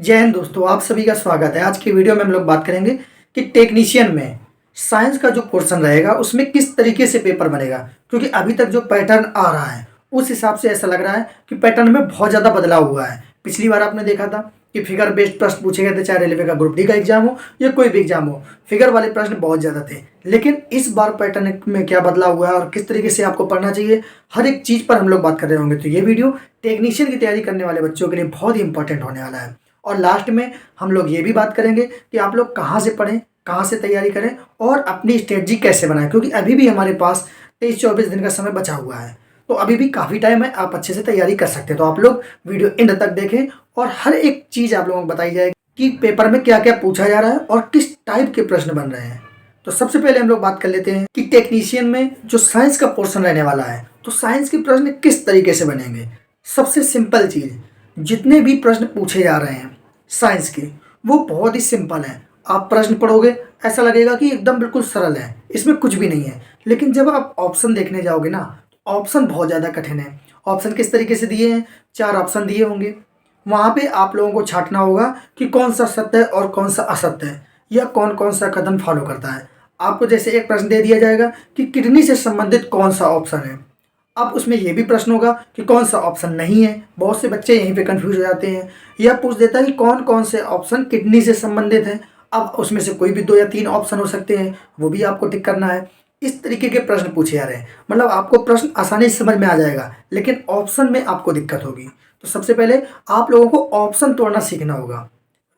जय हिंद दोस्तों, आप सभी का स्वागत है। आज की वीडियो में हम लोग बात करेंगे कि टेक्नीशियन में साइंस का जो पोर्शन रहेगा उसमें किस तरीके से पेपर बनेगा। क्योंकि अभी तक जो पैटर्न आ रहा है उस हिसाब से ऐसा लग रहा है कि पैटर्न में बहुत ज़्यादा बदलाव हुआ है। पिछली बार आपने देखा था कि फिगर बेस्ड प्रश्न पूछे गए थे, चाहे रेलवे का ग्रुप डी का एग्जाम हो या कोई भी एग्जाम हो, फिगर वाले प्रश्न बहुत ज़्यादा थे। लेकिन इस बार पैटर्न में क्या बदलाव हुआ है और किस तरीके से आपको पढ़ना चाहिए, हर एक चीज़ पर हम लोग बात कर रहे होंगे। तो ये वीडियो टेक्नीशियन की तैयारी करने वाले बच्चों के लिए बहुत ही इंपॉर्टेंट होने वाला है। और लास्ट में हम लोग ये भी बात करेंगे कि आप लोग कहाँ से पढ़ें, कहाँ से तैयारी करें और अपनी स्ट्रेटजी कैसे बनाएं। क्योंकि अभी भी हमारे पास 23-24 दिन का समय बचा हुआ है, तो अभी भी काफ़ी टाइम है, आप अच्छे से तैयारी कर सकते हैं। तो आप लोग वीडियो एंड तक देखें और हर एक चीज़ आप लोगों को बताई जाएगी कि पेपर में क्या क्या पूछा जा रहा है और किस टाइप के प्रश्न बन रहे हैं। तो सबसे पहले हम लोग बात कर लेते हैं कि टेक्नीशियन में जो साइंस का पोर्शन रहने वाला है, तो साइंस के प्रश्न किस तरीके से बनेंगे। सबसे सिंपल चीज़, जितने भी प्रश्न पूछे जा रहे हैं साइंस के, वो बहुत ही सिंपल है। आप प्रश्न पढ़ोगे ऐसा लगेगा कि एकदम बिल्कुल सरल है, इसमें कुछ भी नहीं है। लेकिन जब आप ऑप्शन देखने जाओगे ना, तो ऑप्शन बहुत ज़्यादा कठिन है। ऑप्शन किस तरीके से दिए हैं, 4 ऑप्शन दिए होंगे, वहाँ पे आप लोगों को छांटना होगा कि कौन सा सत्य है और कौन सा असत्य है, या कौन कौन सा कदम फॉलो करता है। आपको जैसे एक प्रश्न दे दिया जाएगा कि किडनी से संबंधित कौन सा ऑप्शन है, अब उसमें यह भी प्रश्न होगा कि कौन सा ऑप्शन नहीं है। बहुत से बच्चे यहीं पे कंफ्यूज हो जाते हैं। यह पूछ देता है कि कौन कौन से ऑप्शन किडनी से संबंधित हैं। अब उसमें से कोई भी 2 या 3 ऑप्शन हो सकते हैं, वो भी आपको टिक करना है। इस तरीके के प्रश्न पूछे जा रहे हैं, मतलब आपको प्रश्न आसानी से समझ में आ जाएगा, लेकिन ऑप्शन में आपको दिक्कत होगी। तो सबसे पहले आप लोगों को ऑप्शन तोड़ना सीखना होगा।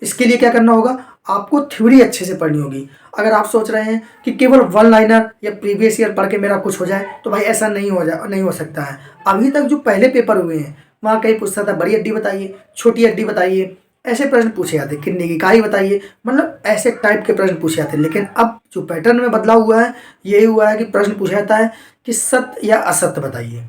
इसके लिए क्या करना होगा, आपको थ्योरी अच्छे से पढ़नी होगी। अगर आप सोच रहे हैं कि केवल वन लाइनर या प्रीवियस ईयर पढ़ के मेरा कुछ हो जाए, तो भाई ऐसा नहीं हो सकता है। अभी तक जो पहले पेपर हुए हैं वहाँ कहीं पूछता था बड़ी हड्डी बताइए, छोटी हड्डी बताइए, ऐसे प्रश्न पूछे जाते, किडनी की इकाई बताइए, मतलब ऐसे टाइप के प्रश्न पूछे जाते। लेकिन अब जो पैटर्न में बदलाव हुआ है, यही हुआ है कि प्रश्न पूछा जाता है कि सत्य या असत्य बताइए।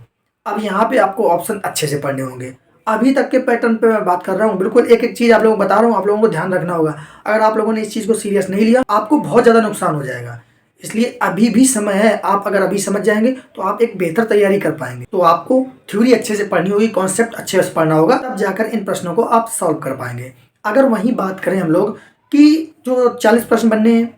अब यहाँ पे आपको ऑप्शन अच्छे से पढ़ने होंगे। अभी तक के पैटर्न पे मैं बात कर रहा हूँ, बिल्कुल एक एक चीज़ आप लोगों को बता रहा हूँ, आप लोगों को ध्यान रखना होगा। अगर आप लोगों ने इस चीज़ को सीरियस नहीं लिया, आपको बहुत ज़्यादा नुकसान हो जाएगा। इसलिए अभी भी समय है, आप अगर अभी समझ जाएंगे तो आप एक बेहतर तैयारी कर पाएंगे। तो आपको थ्योरी अच्छे से पढ़नी होगी, कॉन्सेप्ट अच्छे से पढ़ना होगा, तब जाकर इन प्रश्नों को आप सॉल्व कर पाएंगे। अगर वहीं बात करें हम लोग कि जो 40 प्रश्न बनने हैं,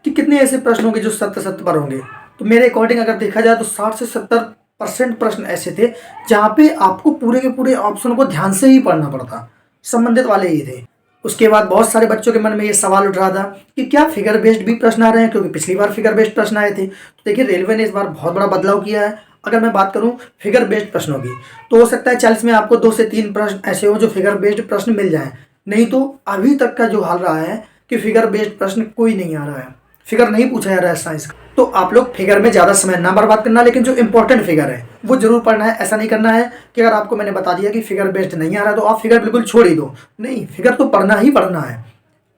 कि कितने ऐसे प्रश्न होंगे जो सत्य सत्य पर होंगे, तो मेरे अकॉर्डिंग अगर देखा जाए तो 60 से 70% प्रश्न ऐसे थे जहाँ पे आपको पूरे के पूरे ऑप्शन को ध्यान से ही पढ़ना पड़ता, संबंधित वाले ही थे। उसके बाद बहुत सारे बच्चों के मन में ये सवाल उठ रहा था कि क्या फिगर बेस्ड भी प्रश्न आ रहे हैं, क्योंकि पिछली बार फिगर बेस्ड प्रश्न आए थे। तो देखिए, रेलवे ने इस बार बहुत बड़ा बदलाव किया है। अगर मैं बात करूं फिगर बेस्ड प्रश्नों की, तो हो सकता है 40 में आपको 2 से 3 प्रश्न ऐसे हो जो फिगर बेस्ड प्रश्न मिल जाएं। नहीं तो अभी तक का जो हाल रहा है कि फिगर बेस्ड प्रश्न कोई नहीं आ रहा है, फिगर नहीं पूछा जा रहा है साइंस का। तो आप लोग फिगर में ज़्यादा समय ना बर्बाद करना, लेकिन जो इंपॉर्टेंट फिगर है वो जरूर पढ़ना है। ऐसा नहीं करना है कि अगर आपको मैंने बता दिया कि फिगर बेस्ड नहीं आ रहा तो आप फिगर बिल्कुल छोड़ ही दो। नहीं, फिगर तो पढ़ना ही पढ़ना है।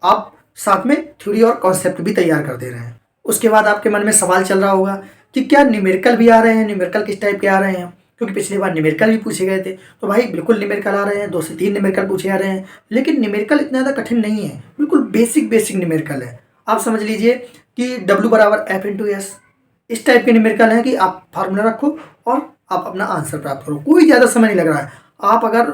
आप साथ में थ्योरी और कॉन्सेप्ट भी तैयार कर दे रहे हैं। उसके बाद आपके मन में सवाल चल रहा होगा कि क्या न्यूमेरिकल भी आ रहे हैं, न्यूमेरिकल किस टाइप के आ रहे हैं, क्योंकि पिछली बार न्यूमेरिकल भी पूछे गए थे। तो भाई बिल्कुल न्यूमेरिकल आ रहे हैं, 2 से 3 न्यूमेरिकल पूछे जा रहे हैं। लेकिन न्यूमेरिकल इतना ज़्यादा कठिन नहीं है, बिल्कुल बेसिक बेसिक न्यूमेरिकल है। आप समझ लीजिए कि W = F × S, इस टाइप के न्यूमेरिकल है कि आप फार्मूला रखो और आप अपना आंसर प्राप्त करो। कोई ज़्यादा समय नहीं लग रहा है। आप अगर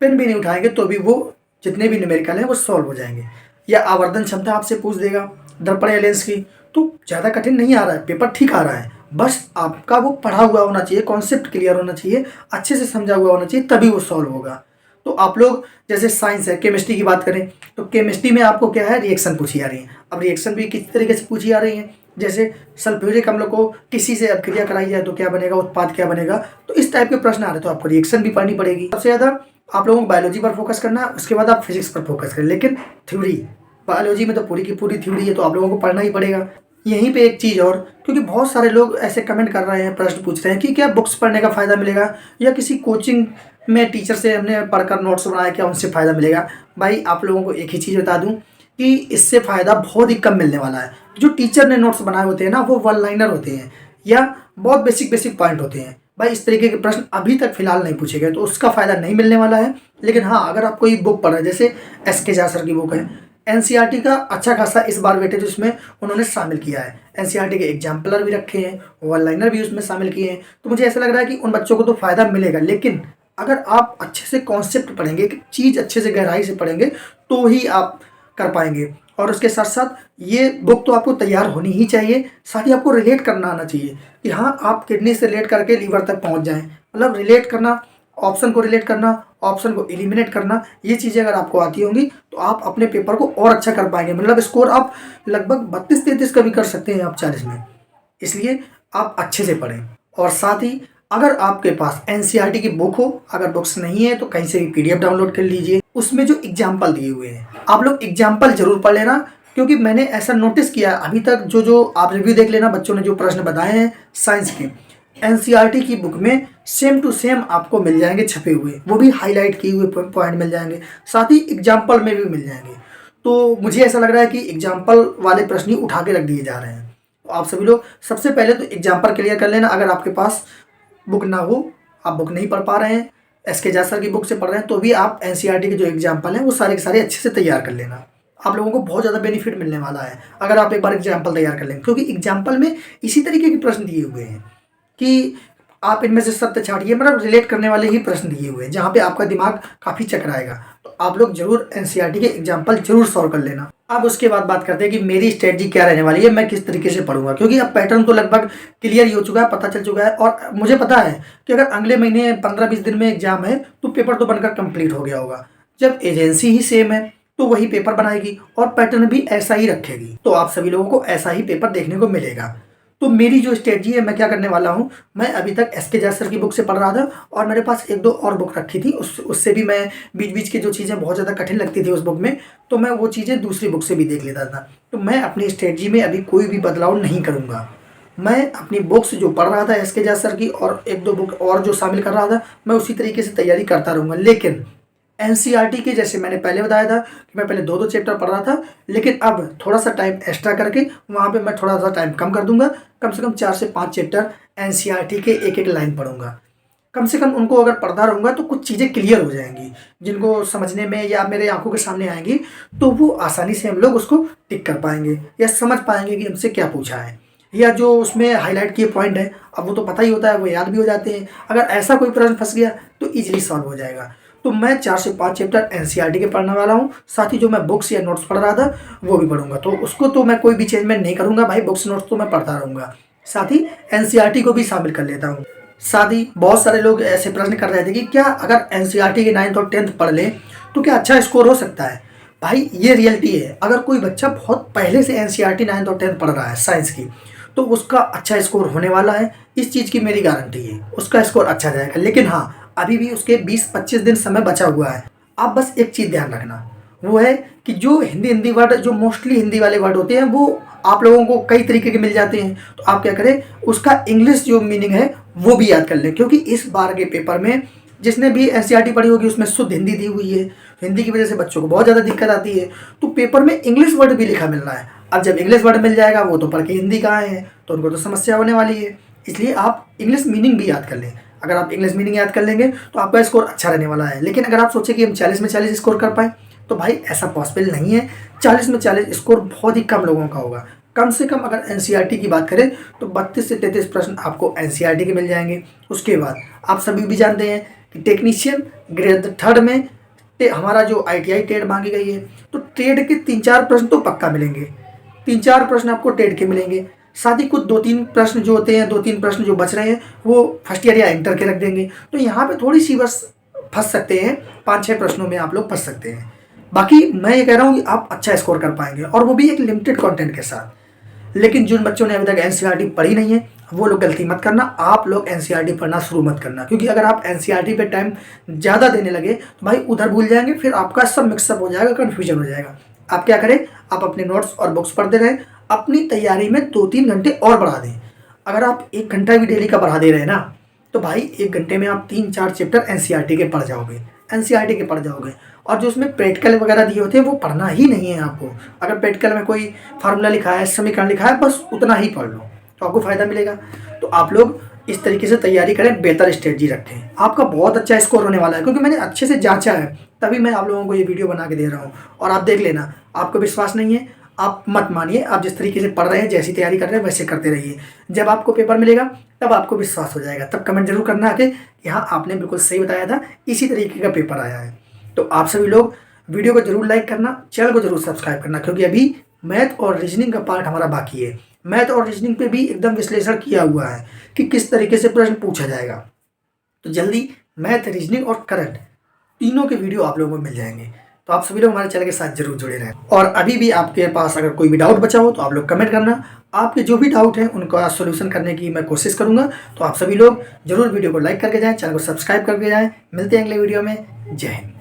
पेन भी नहीं उठाएंगे तो भी वो जितने भी न्यूमेरिकल हैं वो सॉल्व हो जाएंगे। या आवर्धन क्षमता आपसे पूछ देगा, दर्पण या लेंस की, तो ज़्यादा कठिन नहीं आ रहा है, पेपर ठीक आ रहा है। बस आपका वो पढ़ा हुआ होना चाहिए, कॉन्सेप्ट क्लियर होना चाहिए, अच्छे से समझा हुआ होना चाहिए, तभी वो सॉल्व होगा। तो आप लोग जैसे साइंस है, केमिस्ट्री की बात करें तो केमिस्ट्री में आपको क्या है, रिएक्शन पूछी जा रही है। अब रिएक्शन भी किस तरीके से पूछी जा रही है, जैसे सल्फ्यूरिक अम्ल को किसी से अभिक्रिया कराई जाए तो क्या बनेगा, उत्पाद क्या बनेगा। तो इस टाइप के प्रश्न आ रहे हैं, तो आपको रिएक्शन भी पढ़नी पड़ेगी। सबसे ज़्यादा आप लोगों को बायोलॉजी पर फोकस करना है, उसके बाद आप फिजिक्स पर फोकस करें। लेकिन थ्योरी, बायोलॉजी में तो पूरी की पूरी थ्योरी है, तो आप लोगों को पढ़ना ही पड़ेगा। यहीं पे एक चीज़ और, क्योंकि बहुत सारे लोग ऐसे कमेंट कर रहे हैं, प्रश्न पूछ रहे हैं कि क्या बुक्स पढ़ने का फ़ायदा मिलेगा या किसी कोचिंग में टीचर से हमने पढ़कर नोट्स बनाया, क्या उनसे फ़ायदा मिलेगा। भाई आप लोगों को एक ही चीज़ बता दूं कि इससे फ़ायदा बहुत ही कम मिलने वाला है। जो टीचर ने नोट्स बनाए होते हैं ना, वो वन लाइनर होते हैं या बहुत बेसिक बेसिक पॉइंट होते हैं। भाई इस तरीके के प्रश्न अभी तक फिलहाल नहीं पूछे गए, तो उसका फ़ायदा नहीं मिलने वाला है। लेकिन हाँ, अगर आप कोई बुक पढ़ रहे हैं, जैसे SK झा सर की बुक है, NCERT का अच्छा खासा इस बार वेटेज उसमें उन्होंने शामिल किया है। NCERT के एग्जाम्पलर भी रखे हैं, वन लाइनर भी उसमें शामिल किए हैं। तो मुझे ऐसा लग रहा है कि उन बच्चों को तो फ़ायदा मिलेगा। लेकिन अगर आप अच्छे से कॉन्सेप्ट पढ़ेंगे, एक चीज़ अच्छे से गहराई से पढ़ेंगे, तो ही आप कर पाएंगे। और उसके साथ साथ ये बुक तो आपको तैयार होनी ही चाहिए, साथ ही आपको रिलेट करना आना चाहिए कि हाँ आप किडनी से रिलेट करके लीवर तक पहुँच जाएँ। मतलब रिलेट करना, ऑप्शन को रिलेट करना, ऑप्शन को एलिमिनेट करना, ये चीज़ें अगर आपको आती होंगी तो आप अपने पेपर को और अच्छा कर पाएंगे। मतलब स्कोर आप लगभग 32-33 का भी कर सकते हैं आप 40 में। इसलिए आप अच्छे से पढ़ें। और साथ ही अगर आपके पास एनसीईआरटी की बुक हो, अगर बुक्स नहीं है तो कहीं से भी पीडीएफ डाउनलोड कर लीजिए। उसमें जो एग्जाम्पल दिए हुए हैं आप लोग एग्जाम्पल जरूर पढ़ लेना, क्योंकि मैंने ऐसा नोटिस किया अभी तक जो आप रिव्यू देख लेना, बच्चों ने जो प्रश्न बताए हैं साइंस के, एनसीईआरटी की बुक में सेम टू सेम आपको मिल जाएंगे छपे हुए, वो भी हाईलाइट किए हुए पॉइंट मिल जाएंगे, साथ ही एग्जाम्पल में भी मिल जाएंगे। तो मुझे ऐसा लग रहा है कि एग्जाम्पल वाले प्रश्न ही उठा के रख दिए जा रहे हैं। तो आप सभी लोग सबसे पहले तो एग्जाम्पल क्लियर कर लेना। अगर आपके पास बुक ना हो, आप बुक नहीं पढ़ पा रहे हैं, एसके झा सर की बुक से पढ़ रहे हैं, तो भी आप एनसीईआरटी के जो एग्जाम्पल हैं वो सारे के सारे अच्छे से तैयार कर लेना। आप लोगों को बहुत ज़्यादा बेनिफिट मिलने वाला है अगर आप एक बार एग्जाम्पल तैयार कर लेंगे, क्योंकि एग्जाम्पल में इसी तरीके के प्रश्न दिए हुए हैं कि आप इनमें से सत्य छाटिए, मतलब रिलेट करने वाले ही प्रश्न दिए हुए हैं जहाँ पे आपका दिमाग काफ़ी चकराएगा। तो आप लोग जरूर एनसीईआरटी के एग्जाम्पल जरूर सॉल्व कर लेना। अब उसके बाद बात करते हैं कि मेरी स्ट्रेटजी क्या रहने वाली है, मैं किस तरीके से पढ़ूंगा, क्योंकि अब पैटर्न तो लगभग क्लियर ही हो चुका है, पता चल चुका है। और मुझे पता है कि अगर अगले महीने 15-20 दिन में एग्जाम है तो पेपर तो बनकर कंप्लीट हो गया होगा। जब एजेंसी ही सेम है तो वही पेपर बनाएगी और पैटर्न भी ऐसा ही रखेगी, तो आप सभी लोगों को ऐसा ही पेपर देखने को मिलेगा। तो मेरी जो स्ट्रेटजी है, मैं क्या करने वाला हूँ, मैं अभी तक एसके झा सर की बुक से पढ़ रहा था और मेरे पास 1-2 और बुक रखी थी, उससे भी मैं बीच बीच की जो चीज़ें बहुत ज़्यादा कठिन लगती थी उस बुक में, तो मैं वो चीज़ें दूसरी बुक से भी देख लेता था। तो मैं अपनी स्ट्रेटजी में अभी कोई भी बदलाव नहीं करूँगा। मैं अपनी बुक्स जो पढ़ रहा था एसके झा सर की और 1-2 बुक और जो शामिल कर रहा था, मैं उसी तरीके से तैयारी करता रहूँगा। लेकिन एनसीईआरटी के जैसे मैंने पहले बताया था कि मैं पहले 2-2 चैप्टर पढ़ रहा था, लेकिन अब थोड़ा सा टाइम एक्स्ट्रा करके वहाँ पे मैं थोड़ा सा टाइम कम कर दूंगा। कम से कम 4 से 5 चैप्टर एनसीईआरटी के एक एक लाइन पढ़ूंगा। कम से कम उनको अगर पढ़ता रहूँगा तो कुछ चीज़ें क्लियर हो जाएंगी, जिनको समझने में या मेरे आंखों के सामने आएंगी तो वो आसानी से हम लोग उसको टिक कर पाएंगे या समझ पाएंगे कि हमसे क्या पूछा है, या जो उसमें हाईलाइट किए पॉइंट है अब वो तो पता ही होता है, वो याद भी हो जाते हैं। अगर ऐसा कोई प्रश्न फंस गया तो ईजिली सॉल्व हो जाएगा। तो मैं 4 से 5 चैप्टर एनसीईआरटी के पढ़ने वाला हूँ, साथ ही जो मैं बुक्स या नोट्स पढ़ रहा था वो भी पढ़ूंगा। तो उसको तो मैं कोई भी चेंजमेंट नहीं करूँगा भाई, बुक्स नोट्स तो मैं पढ़ता रहूँगा, साथ ही एनसीईआरटी को भी शामिल कर लेता हूँ। साथ ही बहुत सारे लोग ऐसे प्रश्न कर रहे थे कि क्या अगर एनसीईआरटी के 9th और 10th पढ़ लें तो क्या अच्छा स्कोर हो सकता है। भाई ये रियलिटी है, अगर कोई बच्चा बहुत पहले से एनसीईआरटी 9th और 10th पढ़ रहा है साइंस की तो उसका अच्छा स्कोर होने वाला है, इस चीज़ की मेरी गारंटी है, उसका स्कोर अच्छा जाएगा। लेकिन हाँ, अभी भी उसके 20-25 दिन समय बचा हुआ है। आप बस एक चीज़ ध्यान रखना, वो है कि जो हिंदी वर्ड, जो मोस्टली हिंदी वाले वर्ड होते हैं वो आप लोगों को कई तरीके के मिल जाते हैं, तो आप क्या करें, उसका इंग्लिश जो मीनिंग है वो भी याद कर लें। क्योंकि इस बार के पेपर में जिसने भी एनसीईआरटी पढ़ी होगी उसमें शुद्ध हिंदी दी हुई है, हिंदी की वजह से बच्चों को बहुत ज़्यादा दिक्कत आती है, तो पेपर में इंग्लिश वर्ड भी लिखा मिल रहा है। अब जब इंग्लिश वर्ड मिल जाएगा, वो तो पढ़ के हिंदी कहाँ है, तो उनको तो समस्या होने वाली है। इसलिए आप इंग्लिश मीनिंग भी याद कर लें। अगर आप इंग्लिश मीनिंग याद कर लेंगे तो आपका स्कोर अच्छा रहने वाला है। लेकिन अगर आप सोचें कि हम 40 में 40 स्कोर कर पाएँ, तो भाई ऐसा पॉसिबल नहीं है। 40 में 40 स्कोर बहुत ही कम लोगों का होगा। कम से कम अगर एनसीईआरटी की बात करें तो 32 से 33 प्रश्न आपको एनसीईआरटी के मिल जाएंगे। उसके बाद आप सभी भी जानते हैं कि टेक्नीशियन ग्रेड 3rd में हमारा जो आईटीआई ट्रेड मांगी गई है, तो ट्रेड के 3-4 प्रश्न तो पक्का मिलेंगे। 3-4 प्रश्न आपको ट्रेड के मिलेंगे। साथ ही कुछ 2-3 प्रश्न जो होते हैं, 2-3 प्रश्न जो बच रहे हैं वो फर्स्ट ईयर या इंटर के रख देंगे। तो यहाँ पे थोड़ी सी बस फंस सकते हैं, 5-6 प्रश्नों में आप लोग फंस सकते हैं। बाकी मैं ये कह रहा हूँ कि आप अच्छा स्कोर कर पाएंगे, और वो भी एक लिमिटेड कंटेंट के साथ। लेकिन जिन बच्चों ने अभी तक एनसीईआरटी पढ़ी नहीं है वो लोग गलती मत करना, आप लोग एनसीईआरटी पढ़ना शुरू मत करना। क्योंकि अगर आप एनसीईआरटी पे टाइम ज़्यादा देने लगे तो भाई उधर भूल जाएंगे, फिर आपका सब मिक्सअप हो जाएगा, कन्फ्यूजन हो जाएगा। आप क्या करें, आप अपने नोट्स और बुक्स पढ़ते रहें, अपनी तैयारी में 2-3 घंटे और बढ़ा दें। अगर आप 1 घंटा भी डेली का बढ़ा दे रहे हैं ना, तो भाई 1 घंटे में आप 3-4 चैप्टर एनसीईआरटी के पढ़ जाओगे, एनसीईआरटी के पढ़ जाओगे। और जो उसमें प्रैक्टिकल वगैरह दिए होते हैं वो पढ़ना ही नहीं है आपको। अगर प्रैक्टिकल में कोई फार्मूला लिखा है, समीकरण लिखा है, बस उतना ही पढ़ लो तो आपको फ़ायदा मिलेगा। तो आप लोग इस तरीके से तैयारी करें, बेहतर स्ट्रेटजी रखें, आपका बहुत अच्छा स्कोर होने वाला है। क्योंकि मैंने अच्छे से जांचा है, तभी मैं आप लोगों को ये वीडियो बना के दे रहा हूँ। और आप देख लेना, आपको विश्वास नहीं है आप मत मानिए, आप जिस तरीके से पढ़ रहे हैं, जैसी तैयारी कर रहे हैं वैसे करते रहिए। जब आपको पेपर मिलेगा तब आपको विश्वास हो जाएगा, तब कमेंट जरूर करना आके कि हाँ आपने बिल्कुल सही बताया था, इसी तरीके का पेपर आया है। तो आप सभी लोग वीडियो को जरूर लाइक करना, चैनल को जरूर सब्सक्राइब करना, क्योंकि अभी मैथ और रीजनिंग का पार्ट हमारा बाकी है। मैथ और रीजनिंग पे भी एकदम विश्लेषण किया हुआ है कि किस तरीके से प्रश्न पूछा जाएगा। तो जल्दी मैथ, रीजनिंग और करंट तीनों के वीडियो आप लोगों को मिल जाएंगे। तो आप सभी लोग हमारे चैनल के साथ जरूर जुड़े रहें। और अभी भी आपके पास अगर कोई भी डाउट बचा हो तो आप लोग कमेंट करना। आपके जो भी डाउट हैं उनका सोल्यूशन करने की मैं कोशिश करूंगा। तो आप सभी लोग जरूर वीडियो को लाइक करके जाएं, चैनल को सब्सक्राइब करके जाएं। मिलते हैं अगले वीडियो में। जय हिंद।